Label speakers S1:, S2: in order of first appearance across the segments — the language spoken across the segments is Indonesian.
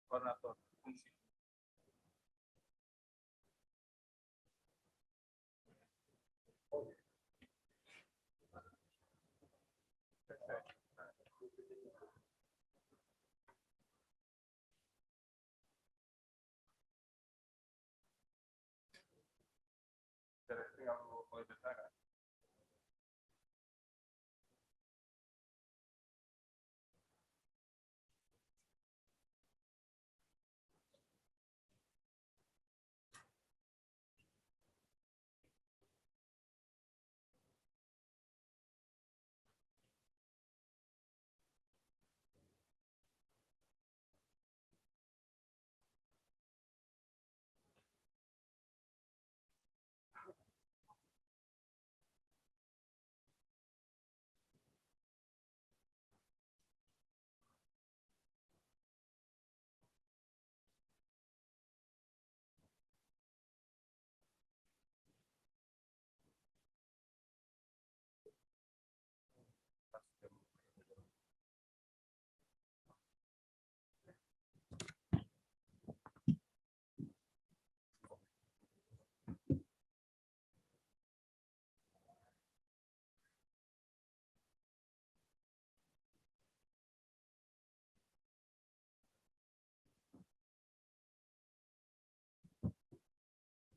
S1: Koordinator fungsi.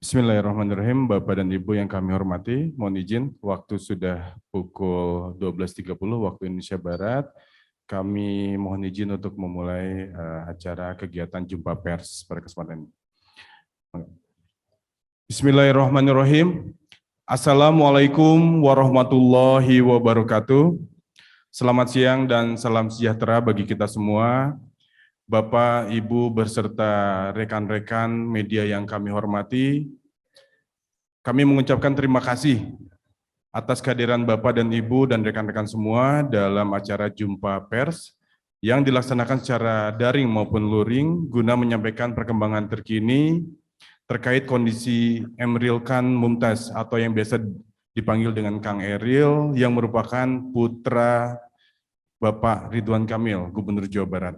S1: Bismillahirrahmanirrahim, Bapak dan Ibu yang kami hormati, mohon izin, waktu sudah pukul 12.30 waktu Indonesia Barat. Kami mohon izin untuk memulai acara kegiatan jumpa pers pada kesempatan ini. Bismillahirrahmanirrahim. Assalamualaikum warahmatullahi wabarakatuh. Selamat siang dan salam sejahtera bagi kita semua. Bapak, Ibu, beserta rekan-rekan media yang kami hormati, kami mengucapkan terima kasih atas kehadiran Bapak dan Ibu dan rekan-rekan semua dalam acara Jumpa Pers yang dilaksanakan secara daring maupun luring guna menyampaikan perkembangan terkini terkait kondisi Emeril Khan Mumtaz atau yang biasa dipanggil dengan Kang Eril yang merupakan putra Bapak Ridwan Kamil, Gubernur Jawa Barat.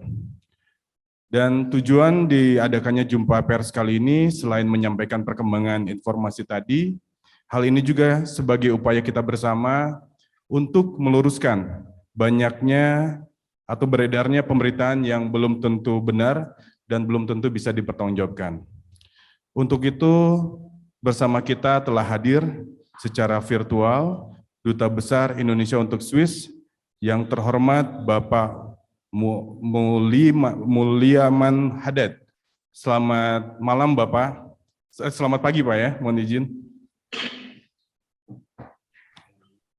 S1: Dan tujuan diadakannya jumpa pers kali ini selain menyampaikan perkembangan informasi tadi, hal ini juga sebagai upaya kita bersama untuk meluruskan banyaknya atau beredarnya pemberitaan yang belum tentu benar dan belum tentu bisa dipertanggungjawabkan. Untuk itu, bersama kita telah hadir secara virtual Duta Besar Indonesia untuk Swiss yang terhormat Bapak Mulyaman Haddad. Selamat malam Bapak. Selamat pagi Pak ya, mohon izin.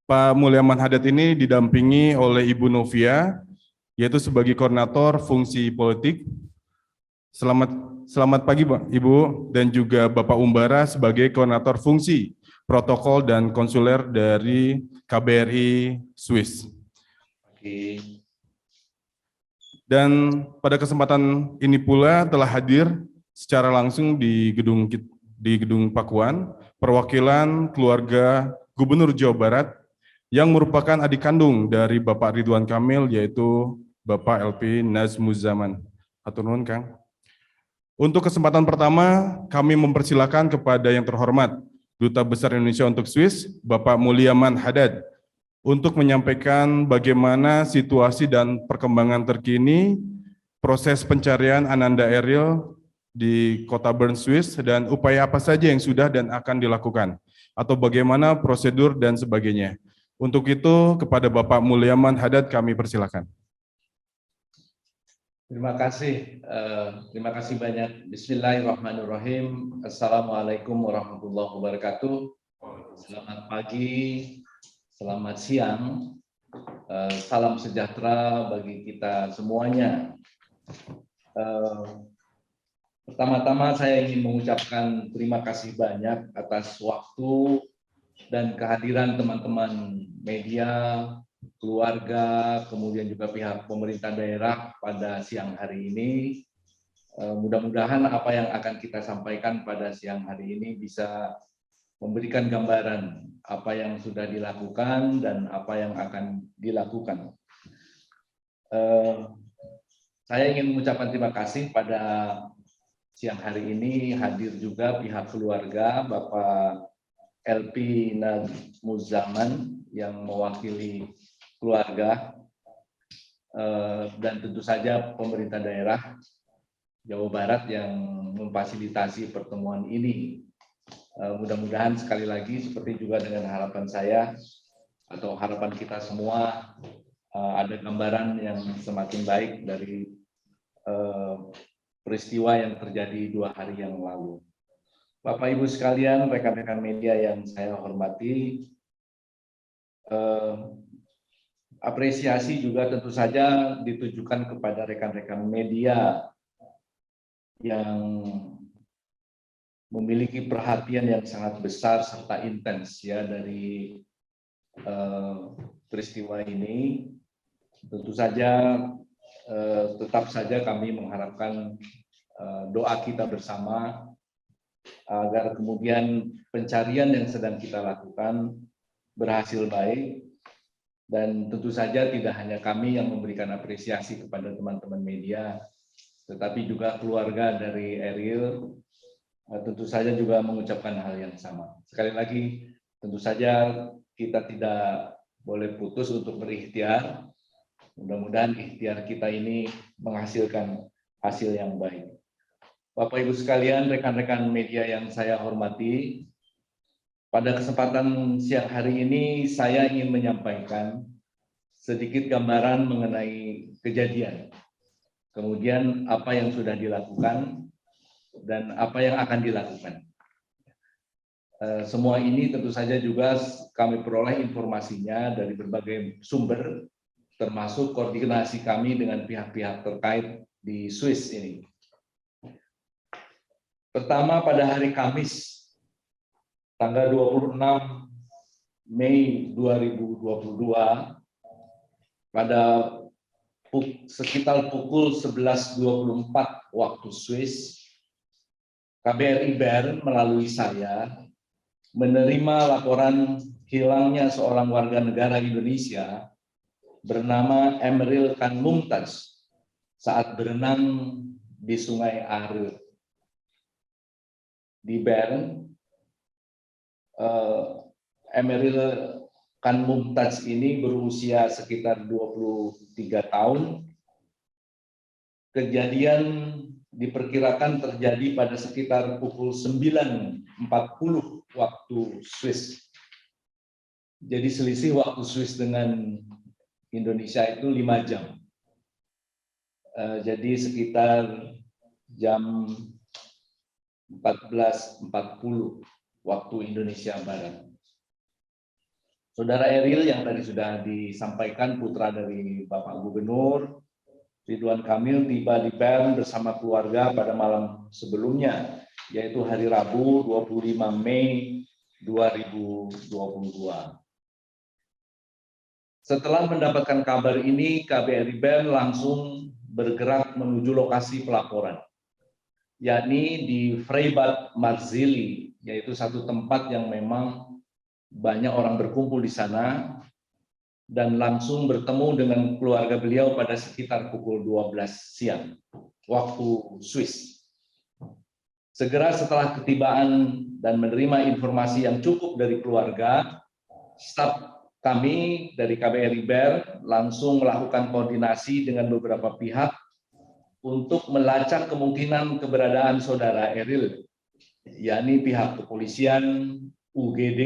S1: Pak Mulyaman Haddad ini didampingi oleh Ibu Novia, yaitu sebagai koordinator fungsi politik. Selamat pagi Pak, Ibu, dan juga Bapak Umbara sebagai koordinator fungsi protokol dan konsuler dari KBRI Swiss. Dan pada kesempatan ini pula telah hadir secara langsung di gedung Pakuan perwakilan keluarga Gubernur Jawa Barat yang merupakan adik kandung dari Bapak Ridwan Kamil, yaitu Bapak LP Nazmuzaman. Hatur nuhun Kang. Untuk kesempatan pertama kami mempersilakan kepada yang terhormat Duta Besar Indonesia untuk Swiss, Bapak Mulyaman Haddad, untuk menyampaikan bagaimana situasi dan perkembangan terkini proses pencarian Ananda Eril di Kota Bern, Swiss, dan upaya apa saja yang sudah dan akan dilakukan, atau bagaimana prosedur dan sebagainya. Untuk itu, kepada Bapak Mulyaman Haddad kami persilakan.
S2: Terima kasih banyak. Bismillahirrahmanirrahim. Assalamualaikum warahmatullahi wabarakatuh. Selamat pagi. Selamat siang, salam sejahtera bagi kita semuanya. Pertama-tama saya ingin mengucapkan terima kasih banyak atas waktu dan kehadiran teman-teman media, keluarga, kemudian juga pihak pemerintah daerah pada siang hari ini. Mudah-mudahan apa yang akan kita sampaikan pada siang hari ini bisa memberikan gambaran apa yang sudah dilakukan dan apa yang akan dilakukan. Saya ingin mengucapkan terima kasih pada siang hari ini hadir juga pihak keluarga Bapak LP Nadmuzaman yang mewakili keluarga dan tentu saja pemerintah daerah Jawa Barat yang memfasilitasi pertemuan ini. Mudah-mudahan sekali lagi seperti juga dengan harapan saya atau harapan kita semua ada gambaran yang semakin baik dari peristiwa yang terjadi 2 hari yang lalu. Bapak Ibu sekalian, rekan-rekan media yang saya hormati, apresiasi juga tentu saja ditujukan kepada rekan-rekan media yang memiliki perhatian yang sangat besar serta intens ya dari peristiwa ini. Tentu saja tetap saja kami mengharapkan doa kita bersama agar kemudian pencarian yang sedang kita lakukan berhasil baik, dan tentu saja tidak hanya kami yang memberikan apresiasi kepada teman-teman media, tetapi juga keluarga dari Eril tentu saja juga mengucapkan hal yang sama. Sekali lagi, tentu saja kita tidak boleh putus untuk berikhtiar. Mudah-mudahan ikhtiar kita ini menghasilkan hasil yang baik. Bapak Ibu sekalian, rekan-rekan media yang saya hormati, pada kesempatan siang hari ini saya ingin menyampaikan sedikit gambaran mengenai kejadian, kemudian apa yang sudah dilakukan dan apa yang akan dilakukan. Semua ini tentu saja juga kami peroleh informasinya dari berbagai sumber, termasuk koordinasi kami dengan pihak-pihak terkait di Swiss ini. Pertama, pada hari Kamis, tanggal 26 Mei 2022, pada sekitar pukul 11.24 waktu Swiss, KBRI Bern melalui saya menerima laporan hilangnya seorang warga negara Indonesia bernama Emeril Khan Mumtaz saat berenang di Sungai Are. Di Bern, Emeril Khan Mumtaz ini berusia sekitar 23 tahun. Kejadian diperkirakan terjadi pada sekitar pukul 9.40 waktu Swiss. Jadi selisih waktu Swiss dengan Indonesia itu 5 jam. Jadi sekitar jam 14.40 waktu Indonesia Barat. Saudara Eril yang tadi sudah disampaikan, putra dari Bapak Gubernur Ridwan Kamil, tiba di Bern bersama keluarga pada malam sebelumnya, yaitu hari Rabu 25 Mei 2022. Setelah mendapatkan kabar ini, KBRI Bern langsung bergerak menuju lokasi pelaporan, yakni di Freibad Marzili, yaitu satu tempat yang memang banyak orang berkumpul di sana, dan langsung bertemu dengan keluarga beliau pada sekitar pukul 12 siang waktu Swiss. Segera setelah ketibaan dan menerima informasi yang cukup dari keluarga, staf kami dari KBRI Bern langsung melakukan koordinasi dengan beberapa pihak untuk melacak kemungkinan keberadaan saudara Eril, yakni pihak kepolisian, UGD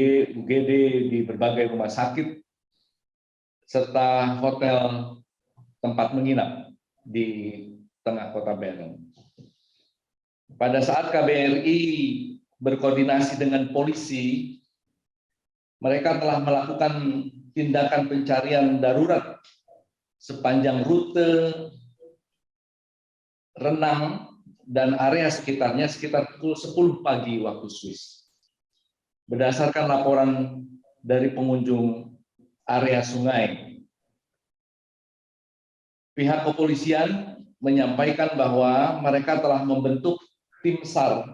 S2: di berbagai rumah sakit, serta hotel tempat menginap di tengah kota Bern. Pada saat KBRI berkoordinasi dengan polisi, mereka telah melakukan tindakan pencarian darurat sepanjang rute renang dan area sekitarnya sekitar pukul 10 pagi waktu Swiss. Berdasarkan laporan dari pengunjung area sungai, pihak kepolisian menyampaikan bahwa mereka telah membentuk tim SAR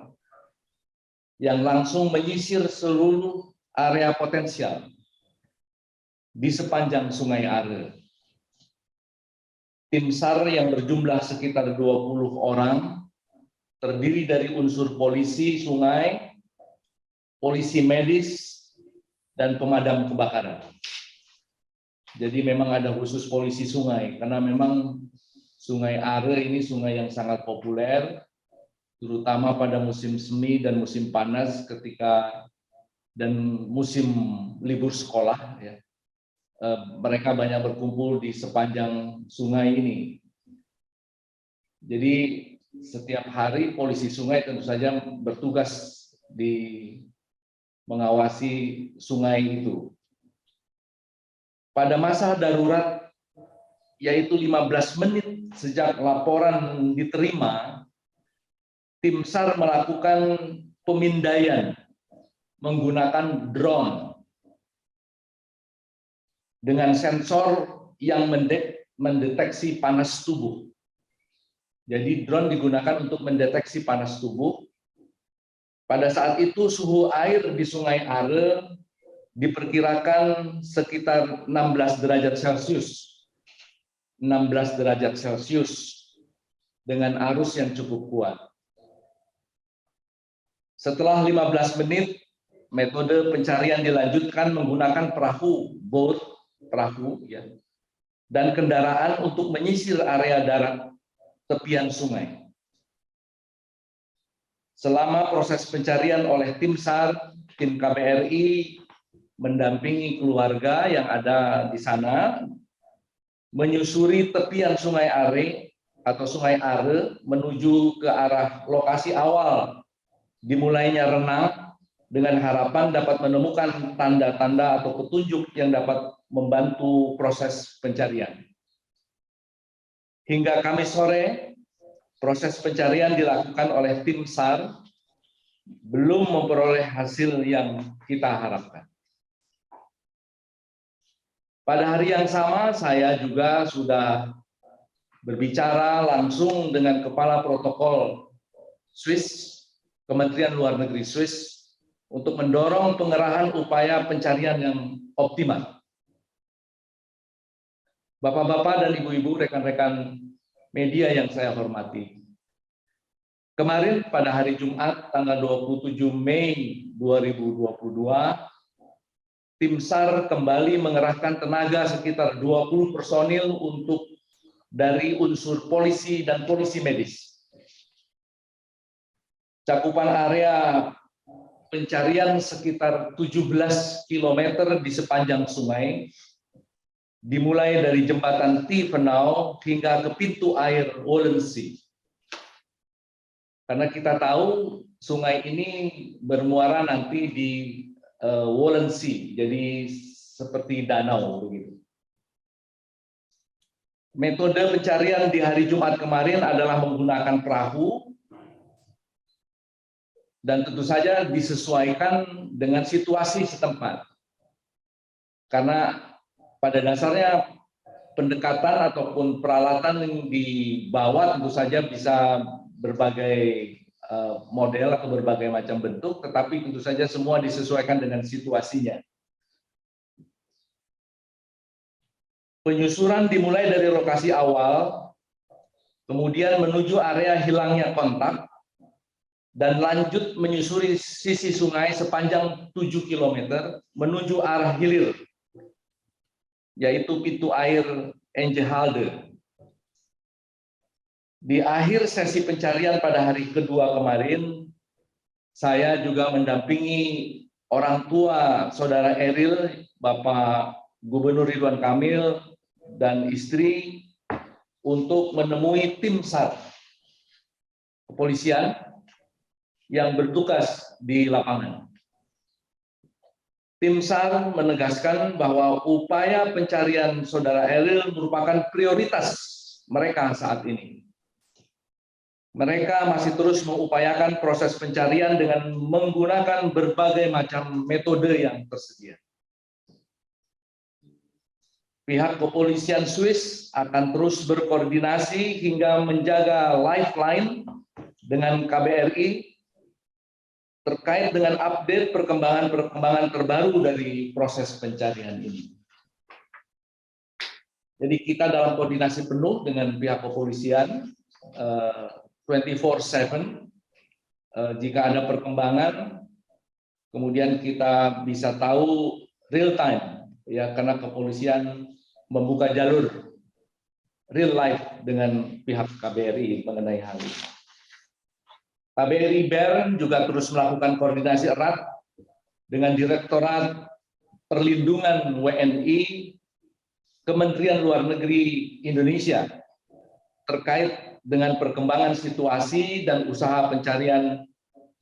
S2: yang langsung menyisir seluruh area potensial di sepanjang Sungai Are. Tim SAR yang berjumlah sekitar 20 orang terdiri dari unsur polisi sungai, polisi medis, dan pemadam kebakaran. Jadi memang ada khusus polisi sungai, karena memang Sungai Are ini sungai yang sangat populer, terutama pada musim semi dan musim panas dan musim libur sekolah. Ya. Mereka banyak berkumpul di sepanjang sungai ini. Jadi setiap hari polisi sungai tentu saja bertugas di mengawasi sungai itu. Pada masa darurat, yaitu 15 menit sejak laporan diterima, tim SAR melakukan pemindaian menggunakan drone dengan sensor yang mendeteksi panas tubuh. Jadi drone digunakan untuk mendeteksi panas tubuh. Pada saat itu suhu air di Sungai Are diperkirakan sekitar 16 derajat Celcius. 16 derajat Celcius dengan arus yang cukup kuat. Setelah 15 menit, metode pencarian dilanjutkan menggunakan perahu ya, dan kendaraan untuk menyisir area darat tepian sungai. Selama proses pencarian oleh tim SAR, tim KBRI mendampingi keluarga yang ada di sana, menyusuri tepian Sungai Are atau Sungai Are menuju ke arah lokasi awal dimulainya renang dengan harapan dapat menemukan tanda-tanda atau petunjuk yang dapat membantu proses pencarian. Hingga Kamis sore, proses pencarian dilakukan oleh tim SAR belum memperoleh hasil yang kita harapkan. Pada hari yang sama, saya juga sudah berbicara langsung dengan Kepala Protokol Swiss, Kementerian Luar Negeri Swiss, untuk mendorong pengerahan upaya pencarian yang optimal. Bapak-bapak dan ibu-ibu, rekan-rekan media yang saya hormati. Kemarin pada hari Jumat, tanggal 27 Mei 2022, tim SAR kembali mengerahkan tenaga sekitar 20 personil dari unsur polisi dan polisi medis. Cakupan area pencarian sekitar 17 km di sepanjang sungai, dimulai dari jembatan Tiefenau hingga ke pintu air Wollensee. Karena kita tahu sungai ini bermuara nanti di Wollensee, jadi seperti danau begitu. Metode pencarian di hari Jumat kemarin adalah menggunakan perahu dan tentu saja disesuaikan dengan situasi setempat. Karena pada dasarnya pendekatan ataupun peralatan yang dibawa tentu saja bisa berbagai model atau berbagai macam bentuk, tetapi tentu saja semua disesuaikan dengan situasinya. Penyusuran dimulai dari lokasi awal, kemudian menuju area hilangnya kontak, dan lanjut menyusuri sisi sungai sepanjang 7 km menuju arah hilir, yaitu pintu air Engehalde. Di akhir sesi pencarian pada hari kedua kemarin, saya juga mendampingi orang tua saudara Eril, Bapak Gubernur Ridwan Kamil, dan istri untuk menemui tim SAR kepolisian yang bertugas di lapangan. Tim SAR menegaskan bahwa upaya pencarian saudara Eril merupakan prioritas mereka saat ini. Mereka masih terus mengupayakan proses pencarian dengan menggunakan berbagai macam metode yang tersedia. Pihak kepolisian Swiss akan terus berkoordinasi hingga menjaga lifeline dengan KBRI terkait dengan update perkembangan terbaru dari proses pencarian ini. Jadi kita dalam koordinasi penuh dengan pihak kepolisian 24/7. Jika ada perkembangan, kemudian kita bisa tahu real time, ya, karena kepolisian membuka jalur real life dengan pihak KBRI mengenai hal ini. KBRI BER juga terus melakukan koordinasi erat dengan Direktorat Perlindungan WNI Kementerian Luar Negeri Indonesia terkait dengan perkembangan situasi dan usaha pencarian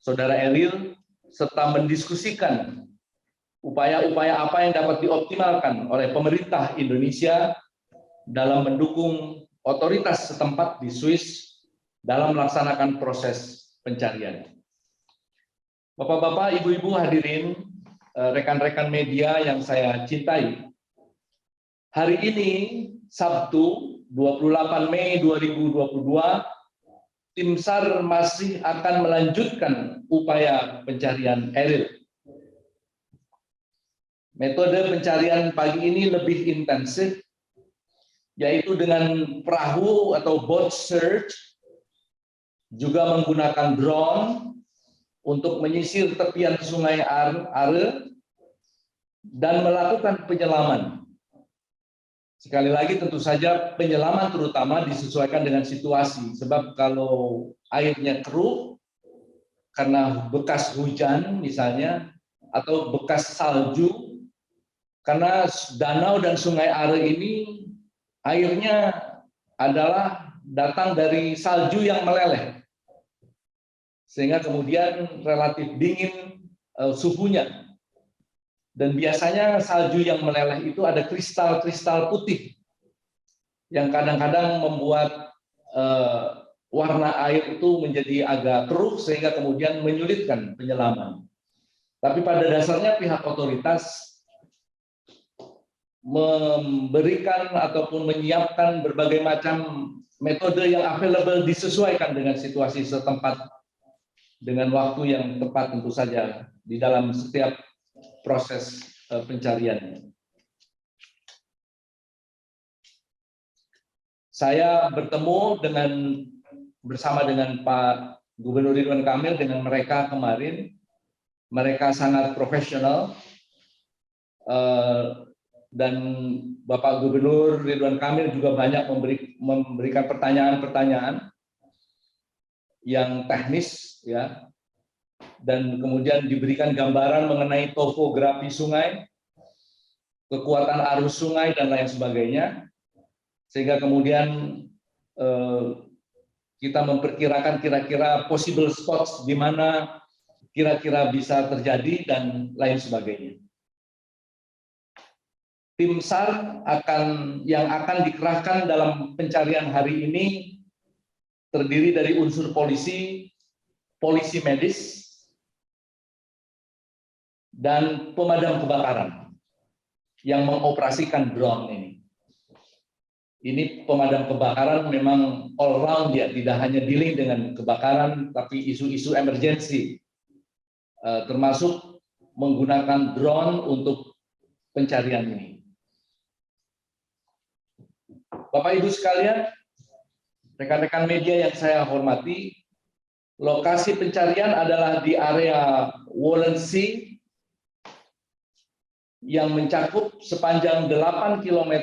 S2: Saudara Eril, serta mendiskusikan upaya-upaya apa yang dapat dioptimalkan oleh pemerintah Indonesia dalam mendukung otoritas setempat di Swiss dalam melaksanakan proses pencarian. Bapak-bapak, ibu-ibu hadirin, rekan-rekan media yang saya cintai, hari ini Sabtu 28 Mei 2022, Tim SAR masih akan melanjutkan upaya pencarian Eril. Metode pencarian pagi ini lebih intensif, yaitu dengan perahu atau boat search, juga menggunakan drone untuk menyisir tepian sungai Are dan melakukan penyelaman. Sekali lagi tentu saja penyelaman terutama disesuaikan dengan situasi, sebab kalau airnya keruh karena bekas hujan misalnya, atau bekas salju, karena danau dan sungai Are ini airnya adalah datang dari salju yang meleleh, sehingga kemudian relatif dingin suhunya. Dan biasanya salju yang meleleh itu ada kristal-kristal putih yang kadang-kadang membuat warna air itu menjadi agak keruh sehingga kemudian menyulitkan penyelaman. Tapi pada dasarnya pihak otoritas memberikan ataupun menyiapkan berbagai macam metode yang available disesuaikan dengan situasi setempat dengan waktu yang tepat tentu saja di dalam setiap proses pencarian. Saya bertemu bersama dengan Pak Gubernur Ridwan Kamil dengan mereka kemarin. Mereka sangat profesional dan Bapak Gubernur Ridwan Kamil juga banyak memberikan pertanyaan-pertanyaan yang teknis, ya. Dan kemudian diberikan gambaran mengenai topografi sungai, kekuatan arus sungai, dan lain sebagainya, sehingga kemudian kita memperkirakan kira-kira possible spots di mana kira-kira bisa terjadi dan lain sebagainya. Tim SAR yang akan dikerahkan dalam pencarian hari ini terdiri dari unsur polisi medis, dan pemadam kebakaran yang mengoperasikan drone ini. Ini pemadam kebakaran memang all round, ya, tidak hanya dealing dengan kebakaran, tapi isu-isu emergensi, termasuk menggunakan drone untuk pencarian ini. Bapak Ibu sekalian, rekan-rekan media yang saya hormati, lokasi pencarian adalah di area Walensee yang mencakup sepanjang 8 km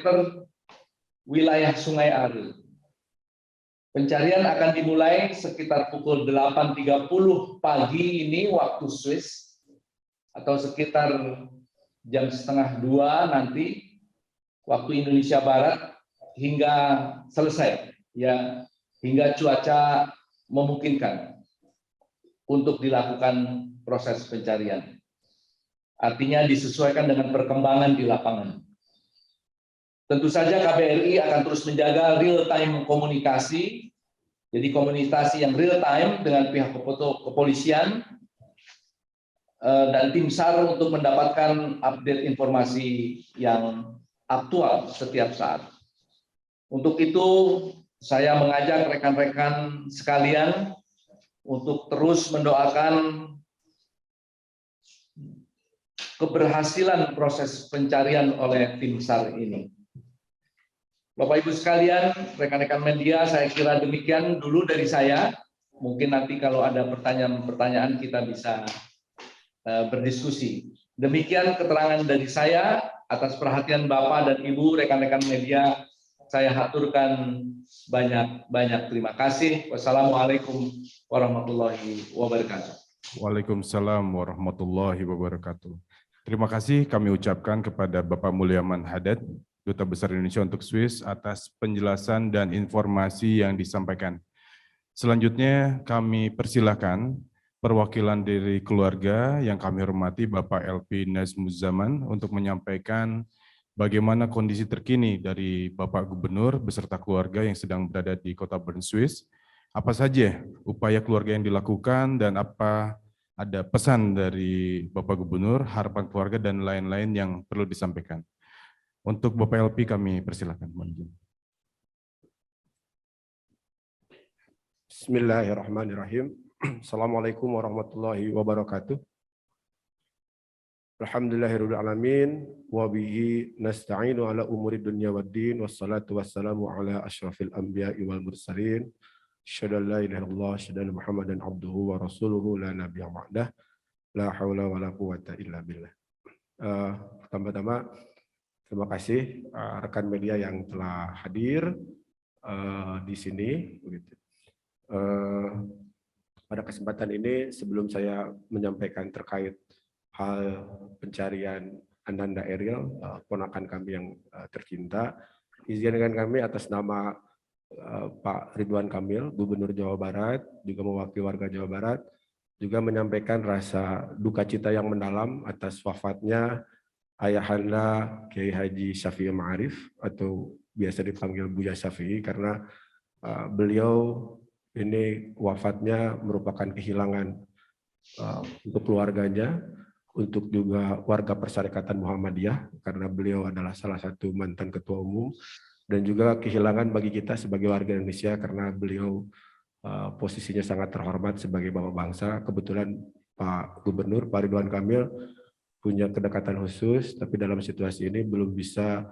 S2: wilayah Sungai Are. Pencarian akan dimulai sekitar pukul 8.30 pagi ini waktu Swiss, atau sekitar jam setengah 2 nanti waktu Indonesia Barat, hingga selesai, ya, hingga cuaca memungkinkan untuk dilakukan proses pencarian. Artinya disesuaikan dengan perkembangan di lapangan. Tentu saja KBRI akan terus menjaga real-time komunikasi, jadi komunikasi yang real-time dengan pihak kepolisian dan tim SAR untuk mendapatkan update informasi yang aktual setiap saat. Untuk itu, saya mengajak rekan-rekan sekalian untuk terus mendoakan keberhasilan proses pencarian oleh tim SAR ini. Bapak Ibu sekalian, rekan-rekan media, saya kira demikian dulu dari saya. Mungkin nanti kalau ada pertanyaan-pertanyaan kita bisa berdiskusi. Demikian keterangan dari saya. Atas perhatian Bapak dan Ibu, rekan-rekan media, saya haturkan banyak terima kasih. Wassalamualaikum warahmatullahi wabarakatuh.
S1: Waalaikumsalam warahmatullahi wabarakatuh. Terima kasih kami ucapkan kepada Bapak Mulyaman Haddad, Duta Besar Indonesia untuk Swiss, atas penjelasan dan informasi yang disampaikan. Selanjutnya kami persilakan perwakilan dari keluarga yang kami hormati Bapak LP Nazmuzzaman untuk menyampaikan bagaimana kondisi terkini dari Bapak Gubernur beserta keluarga yang sedang berada di Kota Bern, Swiss. Apa saja upaya keluarga yang dilakukan dan apa ada pesan dari Bapak Gubernur, harapan keluarga dan lain-lain yang perlu disampaikan. Untuk Bapak LP kami persilakan.
S3: Bismillahirrahmanirrahim. Assalamualaikum warahmatullahi wabarakatuh. Alhamdulillahirabbil alamin wa bihi nasta'inu ala umuri dunya waddin wassalatu wassalamu ala asyrafil anbiya'i wal mursalin. Asyhadu an la ilaha illallah, asyhadu anna Muhammadan abduhu wa rasuluhu la nabiyya ba'dah. La haula wala quwwata illa billah. Pertama-tama terima kasih rekan media yang telah hadir di sini begitu. Pada kesempatan ini sebelum saya menyampaikan terkait hal pencarian Ananda Eril, ponakan kami yang tercinta, izinkan kami atas nama Pak Ridwan Kamil, Gubernur Jawa Barat, juga mewakili warga Jawa Barat, juga menyampaikan rasa duka cita yang mendalam atas wafatnya Ayahanda Kiai Haji Syafi'i Ma'arif atau biasa dipanggil Buya Syafi'i karena beliau ini wafatnya merupakan kehilangan untuk keluarganya, untuk juga warga Persyarikatan Muhammadiyah karena beliau adalah salah satu mantan ketua umum, dan juga kehilangan bagi kita sebagai warga Indonesia karena beliau posisinya sangat terhormat sebagai bapak bangsa. Kebetulan Pak Gubernur, Pak Ridwan Kamil punya kedekatan khusus, tapi dalam situasi ini belum bisa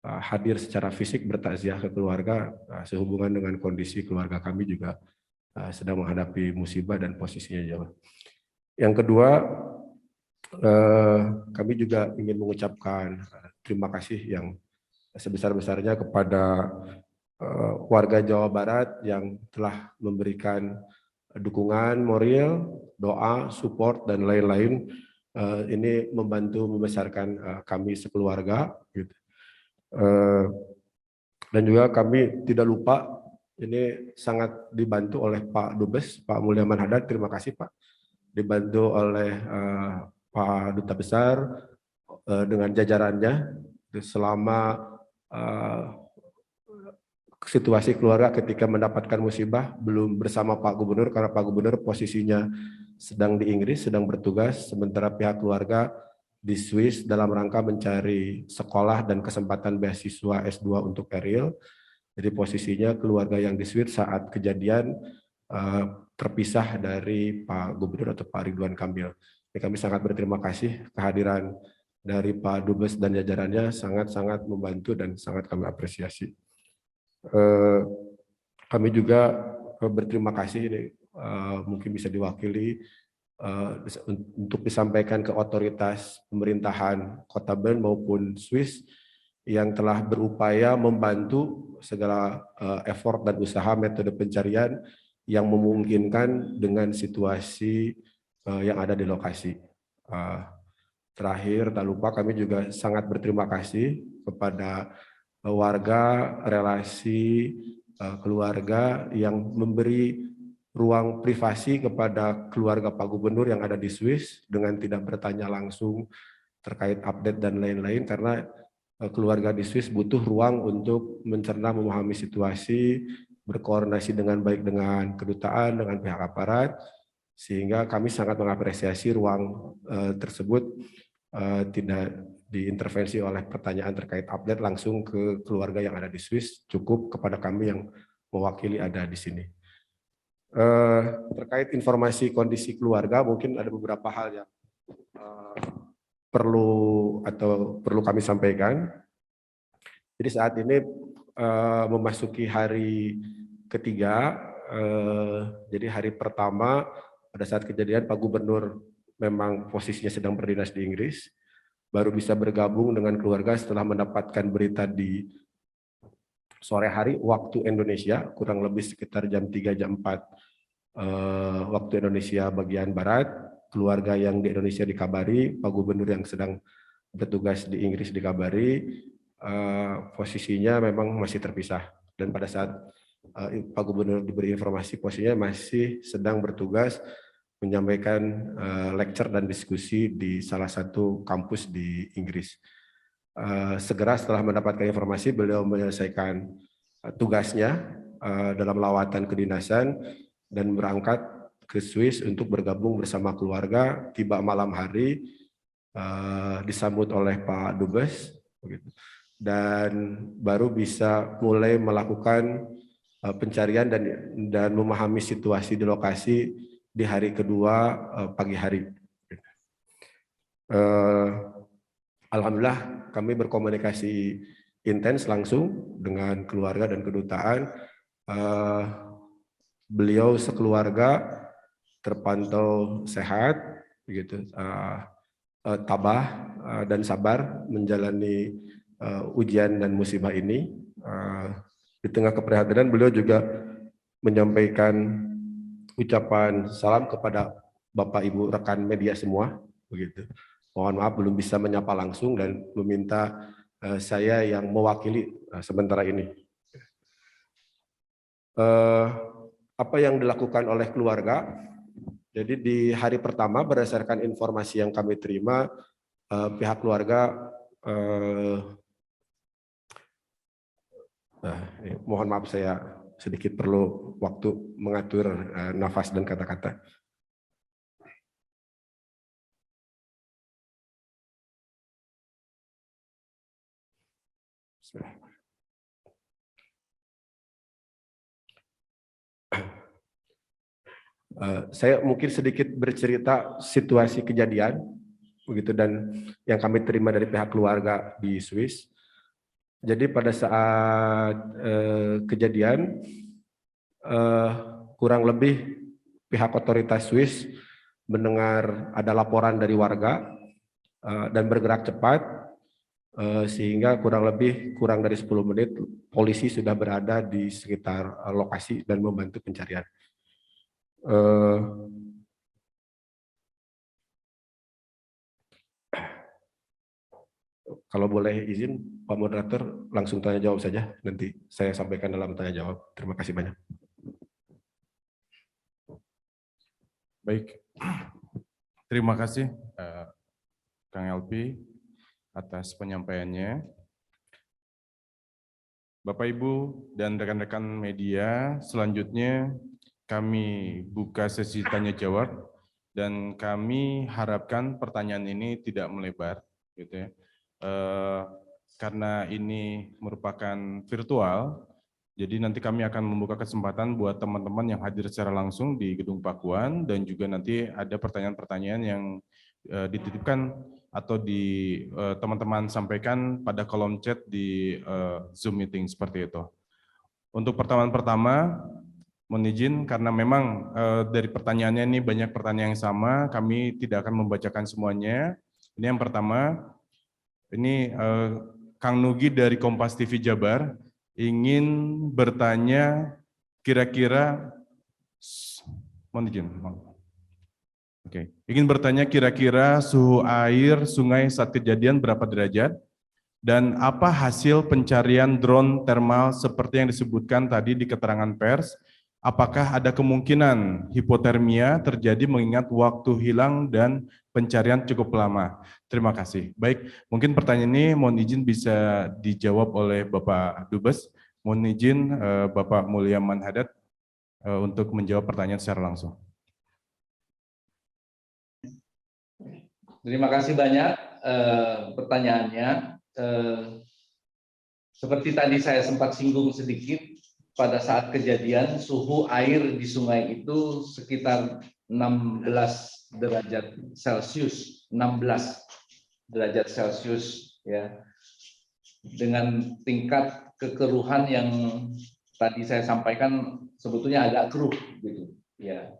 S3: hadir secara fisik bertakziah ke keluarga sehubungan dengan kondisi keluarga kami juga sedang menghadapi musibah dan posisinya jauh. Yang kedua, kami juga ingin mengucapkan terima kasih yang sebesar-besarnya kepada warga Jawa Barat yang telah memberikan dukungan moral, doa, support dan lain-lain. Ini membantu membesarkan kami sekeluarga gitu. Dan juga kami tidak lupa ini sangat dibantu oleh Pak Dubes, Pak Mulyaman Haddad, terima kasih Pak. Dibantu oleh Pak Duta Besar dengan jajarannya selama situasi keluarga ketika mendapatkan musibah belum bersama Pak Gubernur karena Pak Gubernur posisinya sedang di Inggris, sedang bertugas, sementara pihak keluarga di Swiss dalam rangka mencari sekolah dan kesempatan beasiswa S2 untuk Eril. Jadi posisinya keluarga yang di Swiss saat kejadian terpisah dari Pak Gubernur atau Pak Ridwan Kamil. Jadi kami sangat berterima kasih kehadiran dari Pak Dubes dan jajarannya sangat-sangat membantu dan sangat kami apresiasi. Kami juga berterima kasih ini mungkin bisa diwakili untuk disampaikan ke otoritas pemerintahan Kota Bern maupun Swiss yang telah berupaya membantu segala effort dan usaha metode pencarian yang memungkinkan dengan situasi yang ada di lokasi. Terakhir, tak lupa kami juga sangat berterima kasih kepada warga, relasi, keluarga yang memberi ruang privasi kepada keluarga Pak Gubernur yang ada di Swiss dengan tidak bertanya langsung terkait update dan lain-lain karena keluarga di Swiss butuh ruang untuk mencerna memahami situasi, berkoordinasi dengan baik dengan kedutaan, dengan pihak aparat, sehingga kami sangat mengapresiasi ruang tersebut tidak diintervensi oleh pertanyaan terkait update langsung ke keluarga yang ada di Swiss, cukup kepada kami yang mewakili ada di sini. Terkait informasi kondisi keluarga, mungkin ada beberapa hal yang perlu kami sampaikan. Jadi saat ini memasuki hari ketiga. Jadi hari pertama pada saat kejadian Pak Gubernur memang posisinya sedang berdinas di Inggris, baru bisa bergabung dengan keluarga setelah mendapatkan berita di sore hari waktu Indonesia, kurang lebih sekitar jam 3 jam 4 waktu Indonesia bagian barat. Keluarga yang di Indonesia dikabari, Pak Gubernur yang sedang bertugas di Inggris dikabari, posisinya memang masih terpisah. Dan pada saat Pak Gubernur diberi informasi, posisinya masih sedang bertugas menyampaikan lecture dan diskusi di salah satu kampus di Inggris. Segera setelah mendapatkan informasi, beliau menyelesaikan tugasnya dalam lawatan kedinasan dan berangkat ke Swiss untuk bergabung bersama keluarga. Tiba malam hari, disambut oleh Pak Dubes, dan baru bisa mulai melakukan pencarian dan memahami situasi di lokasi di hari kedua pagi hari. Alhamdulillah kami berkomunikasi intens langsung dengan keluarga dan kedutaan. Beliau sekeluarga terpantau sehat, begitu, tabah dan sabar menjalani ujian dan musibah ini. Di tengah keprihatinan, beliau juga menyampaikan ucapan salam kepada Bapak Ibu rekan media semua, begitu. Mohon maaf belum bisa menyapa langsung dan meminta saya yang mewakili sementara ini. Apa yang dilakukan oleh keluarga? Jadi di hari pertama berdasarkan informasi yang kami terima, pihak keluarga mohon maaf saya sedikit perlu waktu mengatur nafas dan kata-kata. Saya mungkin sedikit bercerita situasi kejadian, begitu, dan yang kami terima dari pihak keluarga di Swiss. Jadi pada saat kejadian, kurang lebih pihak otoritas Swiss mendengar ada laporan dari warga dan bergerak cepat, sehingga kurang dari 10 menit polisi sudah berada di sekitar lokasi dan membantu pencarian. Kalau boleh izin Pak Moderator, langsung tanya jawab saja, nanti saya sampaikan dalam tanya jawab. Terima kasih banyak.
S1: Baik, terima kasih Kang Elpi atas penyampaiannya. Bapak Ibu dan rekan-rekan media, selanjutnya kami buka sesi tanya jawab dan kami harapkan pertanyaan ini tidak melebar, gitu ya. Karena ini merupakan virtual, jadi nanti kami akan membuka kesempatan buat teman-teman yang hadir secara langsung di Gedung Pakuan, dan juga nanti ada pertanyaan-pertanyaan yang dititipkan atau di teman-teman sampaikan pada kolom chat di Zoom meeting seperti itu. Untuk pertanyaan pertama, mohon izin karena memang dari pertanyaannya ini banyak pertanyaan yang sama, kami tidak akan membacakan semuanya. Ini yang pertama, ini Kang Nugi dari Kompas TV Jabar ingin bertanya kira-kira, mohon izin. Oke, ingin bertanya kira-kira suhu air sungai saat kejadian berapa derajat dan apa hasil pencarian drone thermal seperti yang disebutkan tadi di keterangan pers? Apakah ada kemungkinan hipotermia terjadi mengingat waktu hilang dan pencarian cukup lama? Terima kasih. Baik, mungkin pertanyaan ini mohon izin bisa dijawab oleh Bapak Dubes. Mohon izin Bapak Mulyaman Haddad untuk menjawab pertanyaan secara langsung.
S2: Terima kasih banyak pertanyaannya. Seperti tadi saya sempat singgung sedikit, pada saat kejadian suhu air di sungai itu sekitar 16 derajat Celcius, 16. derajat Celcius ya, dengan tingkat kekeruhan yang tadi saya sampaikan sebetulnya agak keruh gitu ya,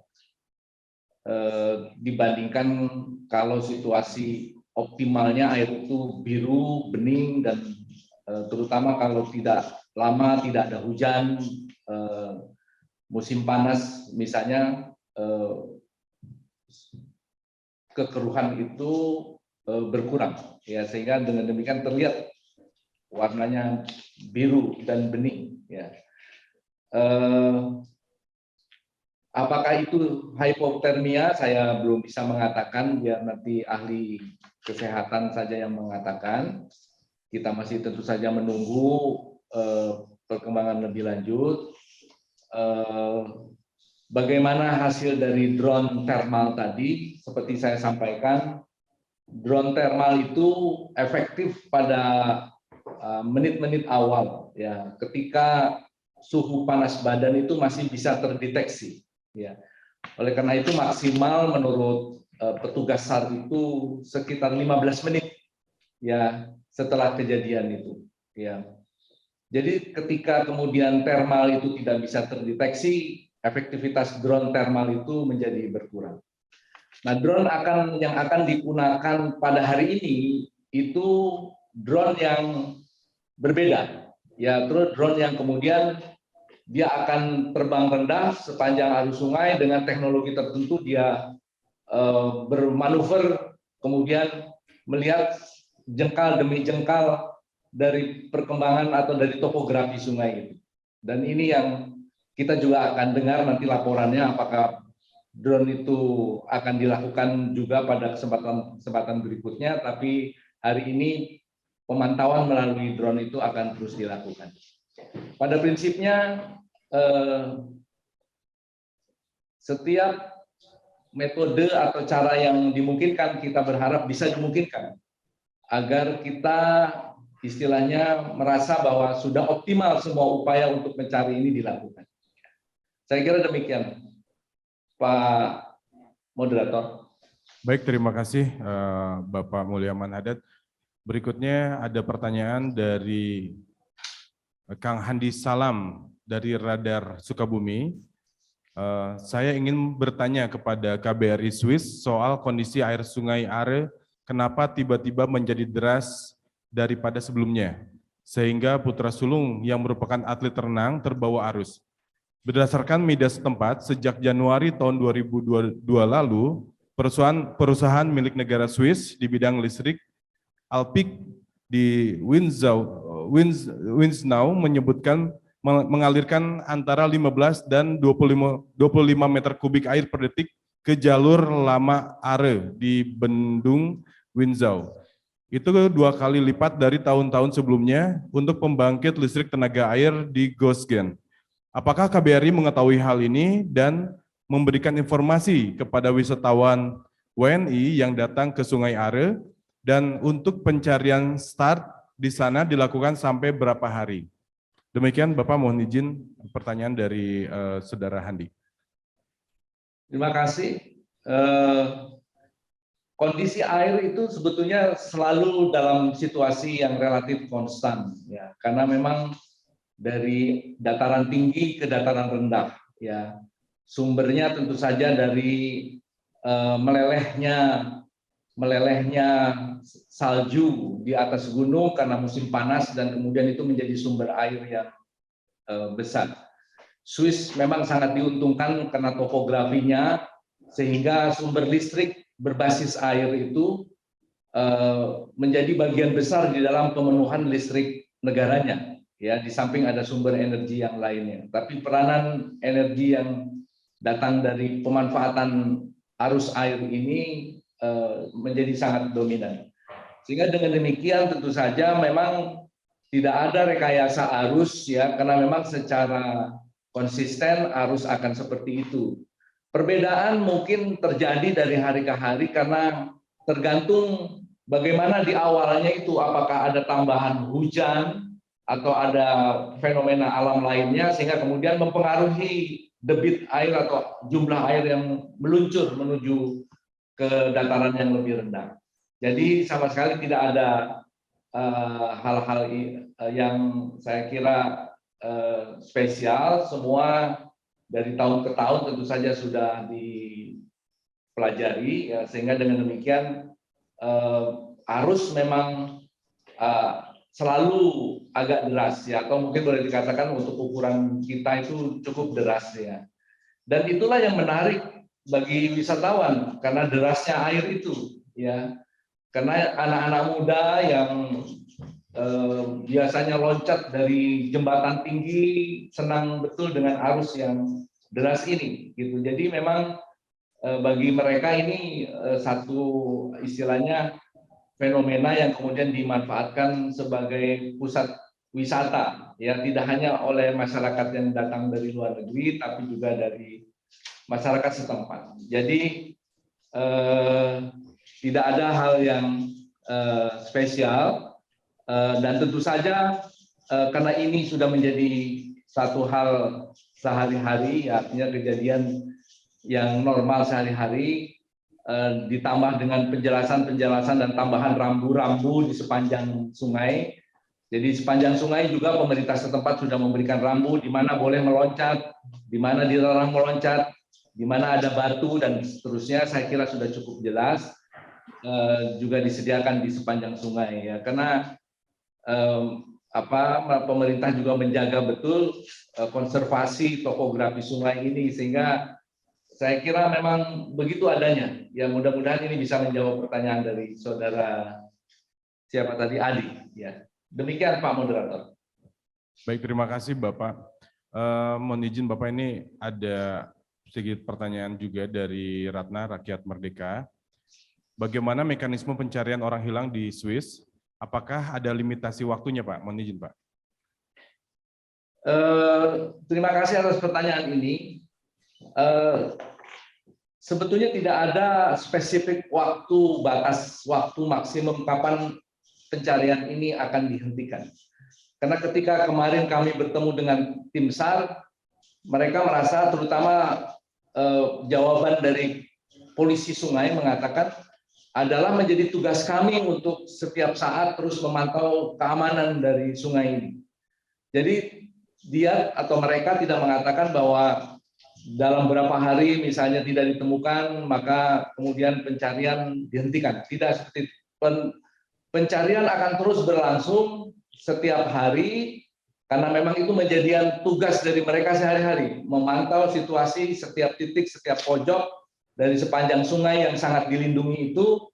S2: dibandingkan kalau situasi optimalnya air itu biru, bening, dan terutama kalau tidak lama tidak ada hujan, musim panas misalnya, kekeruhan itu berkurang ya, sehingga dengan demikian terlihat warnanya biru dan bening ya. Apakah itu hipotermia? Saya belum bisa mengatakan, biar nanti ahli kesehatan saja yang mengatakan. Kita masih tentu saja menunggu perkembangan lebih lanjut. Bagaimana hasil dari drone thermal tadi? Seperti saya sampaikan, drone thermal itu efektif pada menit-menit awal, ya, ketika suhu panas badan itu masih bisa terdeteksi. Ya. Oleh karena itu maksimal menurut petugas SAR itu sekitar 15 menit ya setelah kejadian itu. Ya. Jadi ketika kemudian thermal itu tidak bisa terdeteksi, efektivitas drone thermal itu menjadi berkurang. Nah, drone yang akan digunakan pada hari ini itu drone yang berbeda. Ya, terus drone yang kemudian dia akan terbang rendah sepanjang arus sungai dengan teknologi tertentu, dia bermanuver, kemudian melihat jengkal demi jengkal dari perkembangan atau dari topografi sungai itu. Dan ini yang kita juga akan dengar nanti laporannya, apakah drone itu akan dilakukan juga pada kesempatan berikutnya, tapi hari ini pemantauan melalui drone itu akan terus dilakukan. Pada prinsipnya, setiap metode atau cara yang dimungkinkan kita berharap bisa dimungkinkan agar kita istilahnya merasa bahwa sudah optimal semua upaya untuk mencari ini dilakukan. Saya kira demikian, Pak Moderator.
S1: Baik, terima kasih Bapak Mulyaman Hadad. Berikutnya ada pertanyaan dari Kang Handi Salam dari Radar Sukabumi. Saya ingin bertanya kepada KBRI Swiss soal kondisi air sungai Are, kenapa tiba-tiba menjadi deras daripada sebelumnya, sehingga putra sulung yang merupakan atlet renang terbawa arus. Berdasarkan media setempat, sejak Januari tahun 2022 lalu, perusahaan milik negara Swiss di bidang listrik, Alpiq di Windsau menyebutkan mengalirkan antara 15 dan 25 meter kubik air per detik ke jalur lama Are di Bendung Windsau. Itu 2 kali lipat dari tahun-tahun sebelumnya untuk pembangkit listrik tenaga air di Gosgen. Apakah KBRI mengetahui hal ini dan memberikan informasi kepada wisatawan WNI yang datang ke Sungai Are, dan untuk pencarian start di sana dilakukan sampai berapa hari? Demikian Bapak, mohon izin pertanyaan dari Saudara Handi.
S2: Terima kasih. Kondisi air itu sebetulnya selalu dalam situasi yang relatif konstan, ya, karena memang dari dataran tinggi ke dataran rendah, ya. Sumbernya tentu saja dari melelehnya salju di atas gunung karena musim panas, dan kemudian itu menjadi sumber air yang besar. Swiss memang sangat diuntungkan karena topografinya, sehingga sumber listrik berbasis air itu menjadi bagian besar di dalam pemenuhan listrik negaranya. Ya, di samping ada sumber energi yang lainnya. Tapi peranan energi yang datang dari pemanfaatan arus air ini menjadi sangat dominan. Sehingga dengan demikian tentu saja memang tidak ada rekayasa arus, ya, karena memang secara konsisten arus akan seperti itu. Perbedaan mungkin terjadi dari hari ke hari karena tergantung bagaimana di awalnya itu, apakah ada tambahan hujan atau ada fenomena alam lainnya sehingga kemudian mempengaruhi debit air atau jumlah air yang meluncur menuju ke dataran yang lebih rendah. Jadi sama sekali tidak ada hal-hal yang saya kira spesial. Semua dari tahun ke tahun tentu saja sudah dipelajari, ya, sehingga dengan demikian arus memang selalu agak deras, ya, atau mungkin boleh dikatakan untuk ukuran kita itu cukup deras, ya. Dan itulah yang menarik bagi wisatawan karena derasnya air itu, ya. Karena anak-anak muda yang biasanya loncat dari jembatan tinggi senang betul dengan arus yang deras ini, gitu. Jadi memang bagi mereka ini satu istilahnya fenomena yang kemudian dimanfaatkan sebagai pusat wisata, ya, tidak hanya oleh masyarakat yang datang dari luar negeri, tapi juga dari masyarakat setempat. Jadi tidak ada hal yang spesial, dan tentu saja karena ini sudah menjadi satu hal sehari-hari, artinya kejadian yang normal sehari-hari, ditambah dengan penjelasan-penjelasan dan tambahan rambu-rambu di sepanjang sungai. Jadi sepanjang sungai juga pemerintah setempat sudah memberikan rambu di mana boleh meloncat, di mana dilarang meloncat, di mana ada batu dan seterusnya. Saya kira sudah cukup jelas. Juga disediakan di sepanjang sungai, ya, karena pemerintah juga menjaga betul konservasi topografi sungai ini, sehingga saya kira memang begitu adanya. Ya, mudah-mudahan ini bisa menjawab pertanyaan dari saudara siapa tadi, Adi, ya. Demikian Pak Moderator.
S1: Baik, terima kasih Bapak. Mohon izin Bapak, ini ada sedikit pertanyaan juga dari Ratna Rakyat Merdeka. Bagaimana mekanisme pencarian orang hilang di Swiss? Apakah ada limitasi waktunya, Pak? Mohon izin, Pak.
S2: Terima kasih atas pertanyaan ini. Sebetulnya tidak ada spesifik waktu, batas waktu maksimum kapan pencarian ini akan dihentikan. Karena ketika kemarin kami bertemu dengan tim SAR, mereka merasa, terutama jawaban dari polisi sungai mengatakan, adalah menjadi tugas kami untuk setiap saat terus memantau keamanan dari sungai ini. Jadi dia atau mereka tidak mengatakan bahwa dalam beberapa hari misalnya tidak ditemukan, maka kemudian pencarian dihentikan. Tidak seperti itu. Pencarian akan terus berlangsung setiap hari, karena memang itu menjadi tugas dari mereka sehari-hari, memantau situasi setiap titik, setiap pojok, dari sepanjang sungai yang sangat dilindungi itu,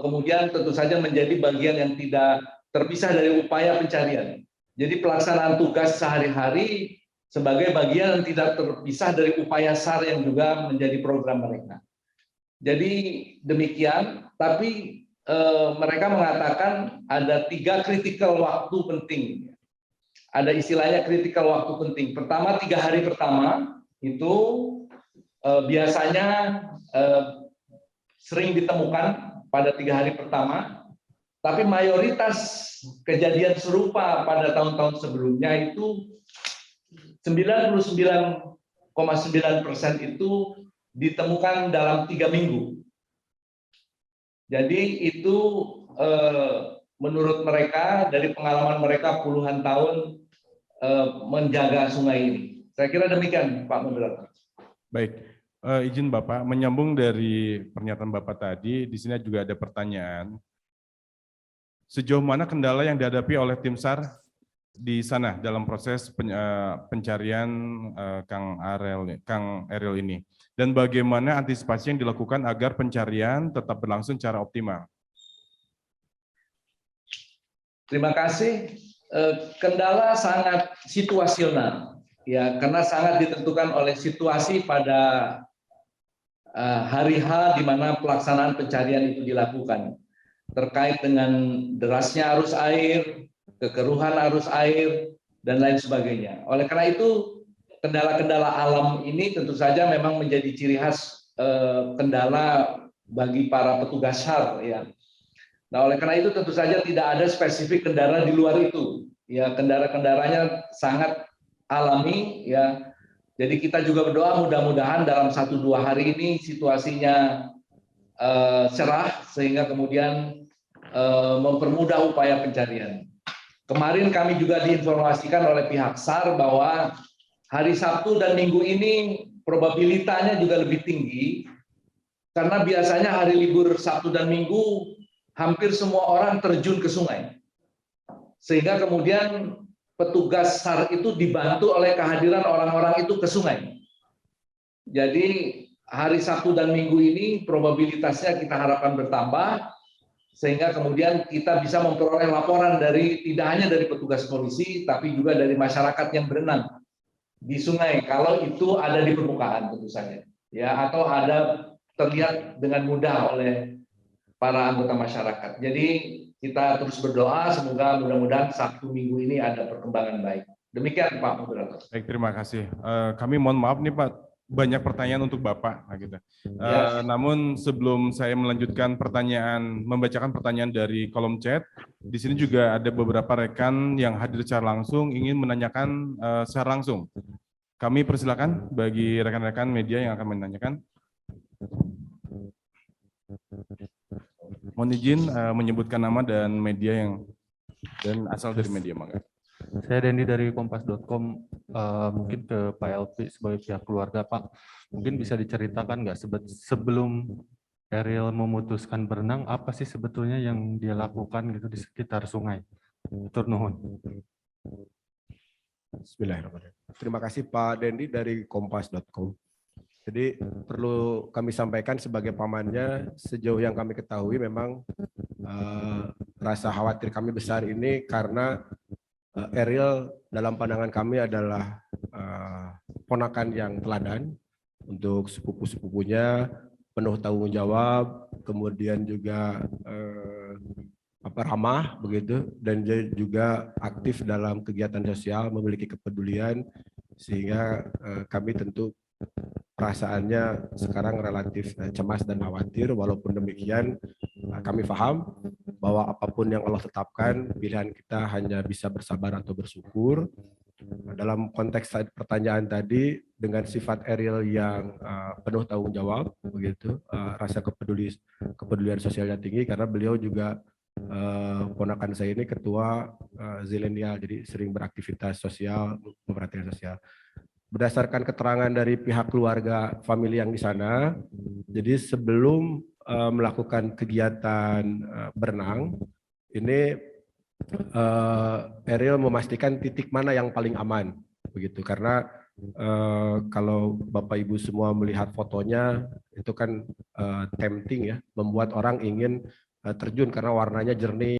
S2: kemudian tentu saja menjadi bagian yang tidak terpisah dari upaya pencarian. Jadi pelaksanaan tugas sehari-hari sebagai bagian yang tidak terpisah dari upaya SAR yang juga menjadi program mereka. Jadi demikian, tapi mereka mengatakan ada 3 kritikal waktu penting. Ada istilahnya kritikal waktu penting. Pertama, 3 hari pertama itu biasanya sering ditemukan pada 3 hari pertama, tapi mayoritas kejadian serupa pada tahun-tahun sebelumnya itu 99,9% itu ditemukan dalam 3 minggu. Jadi itu menurut mereka, dari pengalaman mereka puluhan tahun menjaga sungai ini. Saya kira demikian, Pak Moderator.
S1: Baik, izin Bapak, menyambung dari pernyataan Bapak tadi, di sini juga ada pertanyaan. Sejauh mana kendala yang dihadapi oleh tim SAR di sana dalam proses pencarian Kang Ariel ini? Dan bagaimana antisipasi yang dilakukan agar pencarian tetap berlangsung secara optimal?
S2: Terima kasih. Kendala sangat situasional, ya, karena sangat ditentukan oleh situasi pada hari H di mana pelaksanaan pencarian itu dilakukan, terkait dengan derasnya arus air, kekeruhan arus air, dan lain sebagainya. Oleh karena itu, kendala-kendala alam ini tentu saja memang menjadi ciri khas kendala bagi para petugas SAR, ya. Nah, oleh karena itu tentu saja tidak ada spesifik kendala di luar itu. Ya, kendala-kendalanya sangat alami, ya. Jadi kita juga berdoa mudah-mudahan dalam 1-2 hari ini situasinya cerah sehingga kemudian mempermudah upaya pencarian. Kemarin kami juga diinformasikan oleh pihak SAR bahwa hari Sabtu dan Minggu ini probabilitasnya juga lebih tinggi karena biasanya hari libur Sabtu dan Minggu hampir semua orang terjun ke sungai. Sehingga kemudian petugas SAR itu dibantu oleh kehadiran orang-orang itu ke sungai. Jadi hari Sabtu dan Minggu ini probabilitasnya kita harapkan bertambah, sehingga kemudian kita bisa memperoleh laporan dari tidak hanya dari petugas polisi, tapi juga dari masyarakat yang berenang di sungai. Kalau itu ada di permukaan tentu saja, ya, atau ada terlihat dengan mudah oleh para anggota masyarakat. Jadi kita terus berdoa, semoga mudah-mudahan Sabtu Minggu ini ada perkembangan baik. Demikian Pak Moderator.
S1: Baik, terima kasih. Kami mohon maaf nih Pak, banyak pertanyaan untuk Bapak. Nah, gitu. Namun sebelum saya melanjutkan pertanyaan, membacakan pertanyaan dari kolom chat, di sini juga ada beberapa rekan yang hadir secara langsung ingin menanyakan secara langsung. Kami persilakan bagi rekan-rekan media yang akan menanyakan. Mohon izin menyebutkan nama dan media dan asal dari media, mangga.
S4: Saya Dendi dari kompas.com, mungkin ke Pak LP sebagai pihak keluarga, Pak. Mungkin bisa diceritakan nggak sebelum Ariel memutuskan berenang, apa sih sebetulnya yang dia lakukan gitu di sekitar sungai? Tur nuhun.
S3: Bismillahirrahmanirrahim. Terima kasih Pak Dendi dari kompas.com. Jadi perlu kami sampaikan sebagai pamannya, sejauh yang kami ketahui memang rasa khawatir kami besar ini karena Ariel dalam pandangan kami adalah ponakan yang teladan untuk sepupu-sepupunya, penuh tanggung jawab, kemudian juga ramah begitu, dan dia juga aktif dalam kegiatan sosial, memiliki kepedulian, sehingga kami tentu perasaannya sekarang relatif cemas dan khawatir. Walaupun demikian kami paham bahwa apapun yang Allah tetapkan, pilihan kita hanya bisa bersabar atau bersyukur. Dalam konteks pertanyaan tadi, dengan sifat Ariel yang penuh tanggung jawab, begitu, rasa kepedulian sosialnya tinggi karena beliau juga ponakan saya ini ketua zilenial, jadi sering beraktivitas sosial, memperhatikan sosial. Berdasarkan keterangan dari pihak keluarga famili yang di sana, jadi sebelum melakukan kegiatan berenang, ini Ariel memastikan titik mana yang paling aman, begitu. Karena kalau Bapak Ibu semua melihat fotonya, itu kan tempting ya, membuat orang ingin terjun karena warnanya jernih.